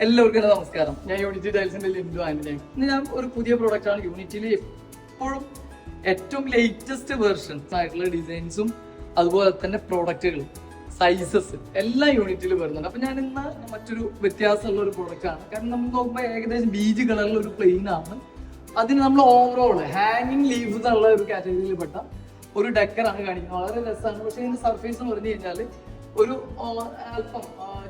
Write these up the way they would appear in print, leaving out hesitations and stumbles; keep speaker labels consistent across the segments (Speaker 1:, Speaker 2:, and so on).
Speaker 1: എല്ലാവർക്കും നമസ്കാരം. ഞാൻ യൂണിറ്റി ടൈൽസിന്റെ ലിൻഡു ആന്റണി. ഇന്ന് ഞാൻ ഒരു പുതിയ പ്രോഡക്റ്റ് ആണ്. യൂണിറ്റിയിൽ എപ്പോഴും ഏറ്റവും ലേറ്റസ്റ്റ് വേർഷൻസ് ആയിട്ടുള്ള ഡിസൈൻസും അതുപോലെ തന്നെ പ്രോഡക്റ്റുകളും സൈസസ് എല്ലാം യൂണിറ്റിൽ വരുന്നുണ്ട്. അപ്പൊ ഞാൻ ഇന്ന് മറ്റൊരു വ്യത്യാസമുള്ള ഒരു പ്രോഡക്റ്റ് ആണ്. കാരണം നമ്മൾ നോക്കുമ്പോൾ ഏകദേശം ബീജ് കളറിലുള്ള ഒരു പ്ലെയിൻ ആണ്. അതിന് നമ്മൾ ഓവറോൾ ഹാങ്ങിങ് ലീവ്സ് എന്നുള്ള ഒരു കാറ്റഗറിയിൽ പെട്ട ഒരു ഡെക്കറാണ് കാണിക്കുന്നത്. വളരെ രസമാണ്. പക്ഷെ ഇതിന്റെ സർഫേസ് എന്ന് പറഞ്ഞു കഴിഞ്ഞാൽ ഒരു അല്പം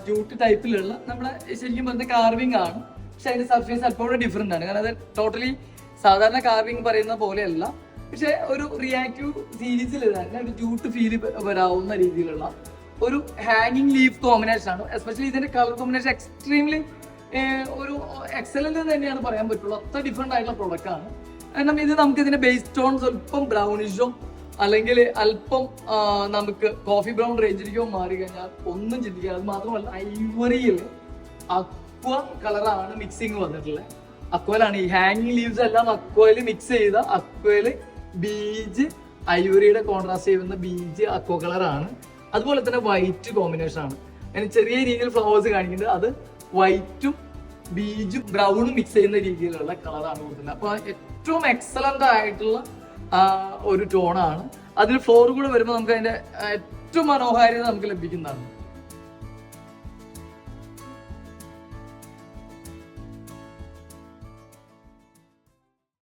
Speaker 1: ജൂട്ട് ടൈപ്പിലുള്ള നമ്മുടെ ശരിക്കും പറഞ്ഞ കാർവിംഗ് ആണ്. പക്ഷെ അതിന്റെ സർഫേസ് അല്പം കൂടെ ഡിഫറെന്റ് ആണ്. കാരണം അത് ടോട്ടലി സാധാരണ കാർവിംഗ് പറയുന്ന പോലെയല്ല. പക്ഷെ ഒരു റിയാക്റ്റീവ് സീരീസിൽ തന്നെ ഒരു ജൂട്ട് ഫീൽ വരാവുന്ന രീതിയിലുള്ള ഒരു ഹാങ്ങിങ് ലീഫ് കോമ്പിനേഷൻ ആണ്. എസ്പെഷ്യലി ഇതിന്റെ കളർ കോമ്പിനേഷൻ എക്സ്ട്രീംലി ഒരു എക്സലന്റ് തന്നെയാണ് പറയാൻ പറ്റുള്ളൂ. അത്ര ഡിഫറെന്റ് ആയിട്ടുള്ള പ്രൊഡക്റ്റ് ആണ്. കാരണം ഇത് നമുക്ക് ഇതിന്റെ ബേസ് ടോൺ സ്വല്പം ബ്രൗണിഷോ അല്ലെങ്കിൽ അല്പം നമുക്ക് കോഫി ബ്രൗൺ റേഞ്ചിലേക്കോ മാറി കഴിഞ്ഞാൽ ഒന്നും ചിന്തിക്കുക. അത് മാത്രമല്ല ഐവറിയിൽ അക്വ കളറാണ് മിക്സിങ് വന്നിട്ടുള്ളത്. അക്വയിലാണ് ഈ ഹാങ്ങിങ് ലീവ്സ് എല്ലാം അക്വയിൽ മിക്സ് ചെയ്ത അക്വയില് ബീജ് ഐവറിയുടെ കോൺട്രാസ്റ്റ് ചെയ്യുന്ന ബീജ് അക്വ കളറാണ്. അതുപോലെ തന്നെ വൈറ്റ് കോമ്പിനേഷൻ ആണ്. അതിന് ചെറിയ രീതിയിൽ ഫ്ലവേഴ്സ് കാണിക്കുന്നത് അത് വൈറ്റും ബീജും ബ്രൗണും മിക്സ് ചെയ്യുന്ന രീതിയിലുള്ള കളറാണ് കൊടുക്കുന്നത്. അപ്പൊ ഏറ്റവും എക്സലന്റ് ആയിട്ടുള്ള ഒരു ടോണാണ്. അതിൽ ഫ്ലോർ കൂടെ വരുമ്പോൾ നമുക്ക് അതിന്റെ ഏറ്റവും മനോഹാരിത നമുക്ക് ലഭിക്കുന്നതാണ്.